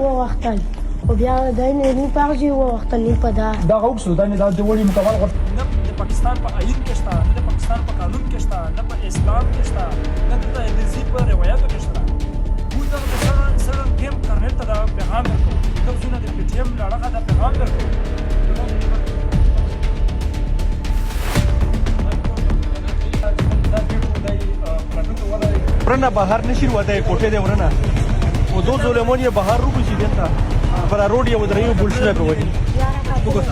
ووختل خو بیا دی نه پاغجي ووختل نه په دا دغه وکړو دا نه د وړي مکمل غوښتل نه د پاکستان په آئین کې شته نه د پاکستان په قانون کې شته نه په اسلام کې شته نه د دزي په روایتو کې شته موږ دغه سره ټیم کرنل ته دا پیغام ورکوو دغه څونه د پی ټی ایم لړغه دا پیغام ورکوو ورنه بهر نشي وته کوټه دی ورنه او دو ظلمون یې بهر رو بشي دلته پر روډ یې ودرېو بولشنه په ودی وګورئ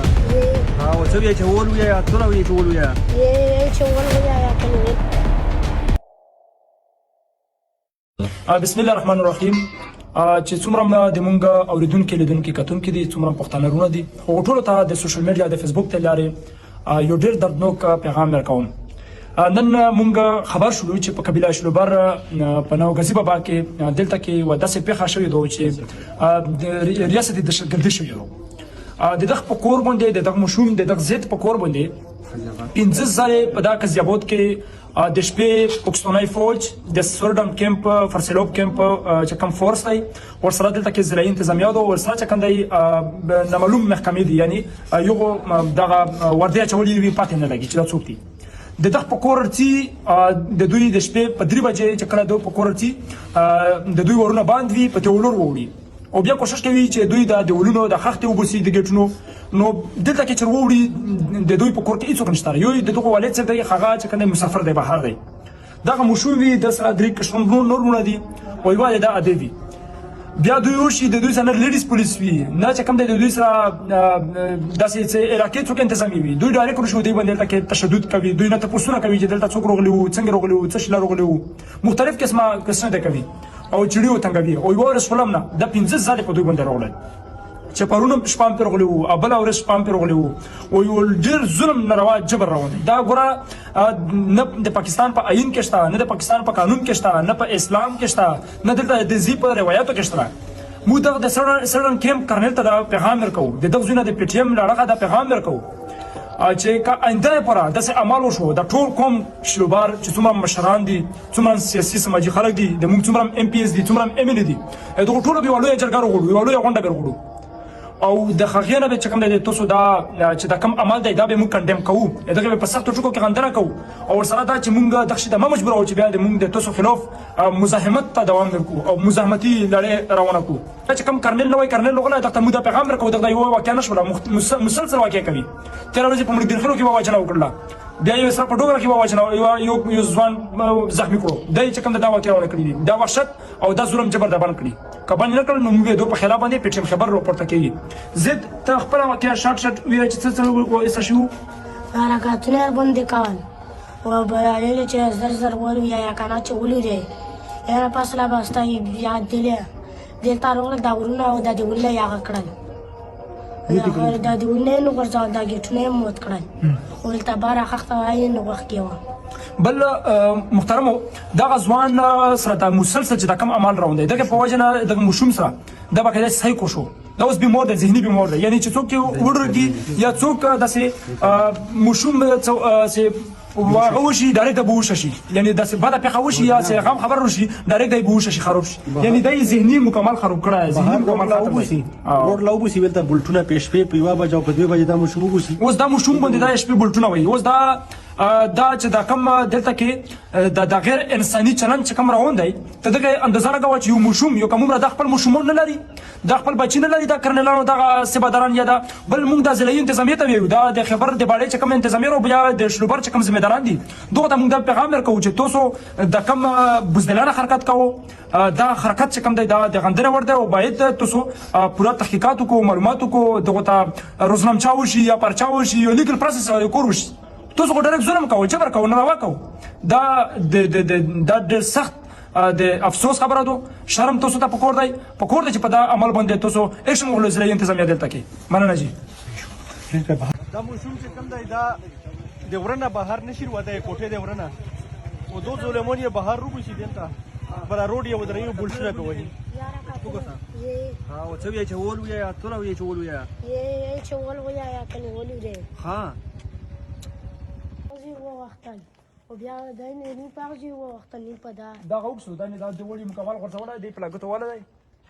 ها او څه یې چول ویا یا څه وی چول ویا یې چول ویا یا کنه بسم الله الرحمن الرحیم چې څومره د مونږ اوریدونکو لیدونکو کتونکو دي څومره پښتانه دي خو ټول ته د سوشل میډیا د فیسبوک ته لارې یو ډېر دردناک پیغام ورکوم نن مونږ خبر شولو چې په قبیله شلوبر په نو غزي بابا کې دلته کې و داسې پیښه شوې ده چې ریاست د دهشتګردي شوې ده د دغه په کور باندې د دغه مشوم د دغه زیات په کور باندې 15 ځله په دا قضیابوت کې د شپې پاکستاني فوج د سوردم کیمپ فرسلوب کیمپ چې کوم فورس دی ورسره دلته کې ضلعي انتظامیه ده ورسره چې کوم دی نامعلوم محکمې دي یعنی یو دغه وردی چولې وی پاتې نه لګي چې دا څوک دي د دغه په کوررتي د دوی د شپې په 3 بجې چې کله دوی په کوررتي د دوی ورونه باندې په تولور وړي او بیا کوشش کوي چې دوی د ولونو د خښتې وبسي د ګټونو نو دلته کې چې وړي د دوی په کور کې هیڅ نشته یو د دغه والد څخه د خغا چې کنه مسافر دی بهر دی دغه مشوي د سره درې کښوم نورونه دي او یو دا ادبي بیا دوی ورشي د دوی سره لیډیز پولیس وي نه چې کوم د دوی سره داسې علاقې څوک انتظامی وي دوی ډایرکټ ورشي دوی باندې دلته کې تشدد کوي دوی نه تاسو کوي چې دلته څوک روغلی وو څنګه روغلی وو څه شل روغلی وو مختلف قسمه ده کوي او چړیو تنګوي او یو رسول الله د 15 ځله په دوی باندې راغله چې پرونه شپام پر غلو او بل اورس شپام پر غلو او یو ډیر ظلم ناروا جبر روان دا ګوره نه د پاکستان په آئین کې شته نه د پاکستان په قانون کې شته نه په اسلام کې شته نه د دزي په روایتو کې شته موږ د سرن کیمپ کرنل ته دا پیغام ورکوو د دغه ځونه د پی ټی ایم لړغه دا پیغام ورکوو چې آینده پر داسې عمل وشو د ټول قوم شلوبار چې څومره مشران دي څومره سیاسي سماجي خلک دي د موږ څومره ام پی اس دي څومره ام ان دي دغه ټول به ولوي جرګه وروړو ولوي غونډه وروړو او د خغینه به چې کوم د تاسو دا چې دا کوم عمل دی دا به موږ کندم کوو دغه په سختو ټکو کې غندنه کوو او سره دا چې موږ د خشته مجبور او چې بیا د موږ د تاسو خلاف مزاحمت ته دوام ورکو او مزاحمتي لړۍ روانه کوو چې کوم کرنل نوې کرنل لغله دغه موږ د پیغام ورکو دغه یو واقعیا نشوله مسلسل واقعیا کوي تر ورځې په موږ د خلکو کې واچنه وکړه بیا یو سره په ډوګره کې واچنه یو ځوان زخمی کړو دای چې کوم دا واقعیا ونه کړی دا وحشت او دا ظلم جبر د باندې کړی کبان نه کړل نو موږ دوه په خلاف باندې پټم خبر راپورته کوي زد ته خپل واقعیا شارټ وی چې څه وایي شو حرکاتونه باندې کول او بیا چې زر ور یا کنه چې ولې یا پاسلا باستا یاد دی دلته راغله دا ورونه او د ولې یا کړل دا د ولې نو ورځال دا ګټونه موت کړل ولته بار اخته وای نو وخت کېو بل محترم دا غزوان سره مسلسل چې دا کم عمل روان دی دغه په وجه نه د مشوم سره دا به صحیح کو شو دا اوس بیمار دی ذهني بیمار دی یعنی چې څوک وړرږي یا څوک داسې مشوم وشي ډایرکټ به وشي یعنی داسې بعد پیښه وشي یا څه غم خبر وشي ډایرکټ به وشي خراب شي یعنی دای ذهني مکمل خراب کړه ذهني مکمل خراب شي روډ لاو بوسي ولته بلټونه پېښ په یو بجو په 2 بجې دا مشوم بوسي اوس دا مشوم باندې دا شپې بلټونه وای اوس دا چې دا کم دلته کې د غیر انساني چلند چې کوم روان دی ته دغه اندازه راغوا چې یو مشوم یو کوم را د خپل مشومون نه لري د خپل بچی نه لري دا کرنلانو دغه سبادران یا دا بل موږ د ضلعي انتظامیه ته ویو دا د خبر د باړې چې کوم انتظامیه او بیا د شلوبر چې کوم ذمہداران دي دغه ته موږ د پیغام ورکوو چې تاسو د کم بزدلانه حرکت کوو دا حرکت چې کوم دی دا د غندنه ورده او باید تاسو پوره تحقیقات کو معلومات کو دغه ته روزنامه چاوشي یا پرچاو شي یو لیګل پروسس کوروش تاسو ډایرکټ ظلم کوئ جبر کوئ نه روا کوئ دا د سخت د افسوس خبره ده شرم تاسو ته پکور دی چې په دا عمل باندې تاسو اکشن وکړئ ضلعي انتظامیه دلته کې مننه جی دا مشوم چې کوم دی دا د ورنه بهر نشي وته کوټه دی ورنه او دو ظلمون یې بهر رو بشي دلته پر روډ یې ودرېو بولشنه په ودی وګورئ ها او څه وی چې ول وی یا تور وی چې ول وی یې چې ول وی یا کني ولې ها وختل او بیا د نه پاغجي وختل نه پدا دا غوښتو دا نه د وړي مکمل غوښتل دی پلاګ ته ولا دی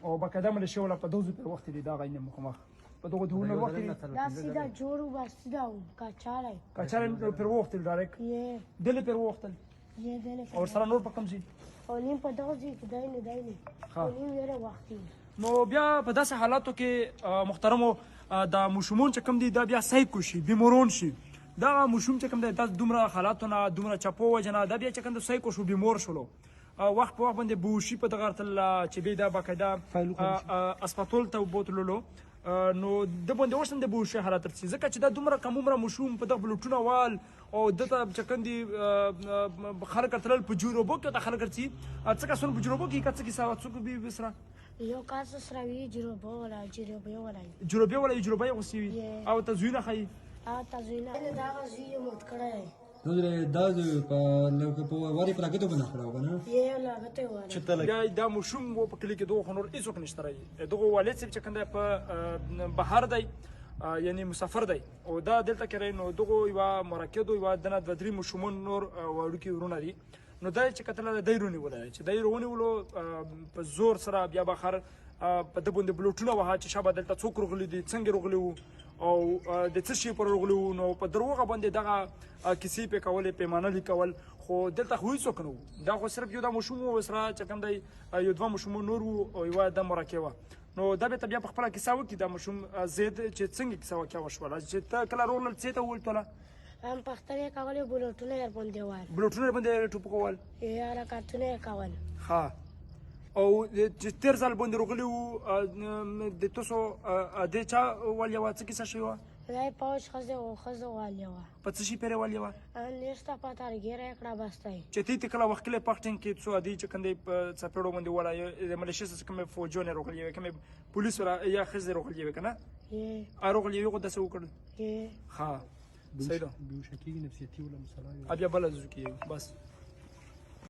او باقاعده ملیشیا ولا په دوزو پر وخت دی دا غینه مخمخ په دغه دونه وخت دی دا سیده جوړ و بس سیده و کچاړی کچاره پر وخت دی ډایرک یې دل پر وخت یې دلې او سره نور په کم شي او نیم په دغه ځای کې دی نه او نیم یې وخت دی نو بیا په داسې حالاتو کې محترمو دا مشمون چې کم دي دا بیا سایکو شي بیمورون شي دا مشوم چې کم دی دا دومره حالاتونه دومره چپو وجنه دا بیا چې کم د سایکو شو بیمور شولو وخت په وخت باندې بوشي په دغه تل چې به دا باقاعده اسپیټال ته بوتللو نو د باندې وشتن د بوشي حالت ترسي ځکه چې دا دومره کم عمره مشوم په دغه بلوټونه وال او دته چې کندي خلک ترل په جوړوبو کې د خلک ترسي څنګه سن په جوړوبو کې کڅ کې ساوت څوک به بسره یو کاس سره وی جوړوبو ولا جوړوبو ولا جوړوبو وسی او تزوینه خي تزوینه دا غزي مت کړه نو دا په لکه په واري پر هغه ته بنا کړو کنه یې لاغته وره چې تل یا دا مشوم و په کلی کې دوه خنور هیڅوک نشته راځي دغه والد چې کنده په بهر دی یعنی مسافر دی او دا دلته کې نو دغه یو مرکه یو دنه د درې مشومون نور وړو کې ورونه دي نو دا چې کتل د دیرونی ولای چې دیرونی ولو په زور سره بیا بخر په د بوند بلوټونه وها چې شابه دلته څوک رغلی دي څنګه رغلی او د څه شي پر رغلی نو په دروغه باندې دغه کسی په کولې پیمانه لیکول خو دلته خو هیڅ نو دا خو صرف یو د مشوم وسره چې کوم دی یو دوه مشوم نور او یو د مرکه نو دا به بیا په خپل کیسه وکي د مشوم زید چې څنګه کیسه وکي وشول چې ته کله رول څه ته ولټله هم پختنه کولې بلوټونه یې باندې وال بلوټونه باندې ټوپ کول یاره کارتونه کول ها او چې تیر ځل باندې رغلی وو د تاسو د چا ولیا څه کیسه شوی و دای پاوش خزه او خزه والیا په څه شي پیره ولیا نشته پاتار ګیره کړه بستای چې تی کله وخت له پختن کې څو ادي چې کنده په سپېړو باندې ولا د ملیشیا څخه کوم فوجونه رغلی کوم پولیس را یا خزه رغلی کنه یې رغلی یو د څه وکړ یې ها صحیح ده بيوشكي نفسيتي ولا مسألة ابي بلد زکی بس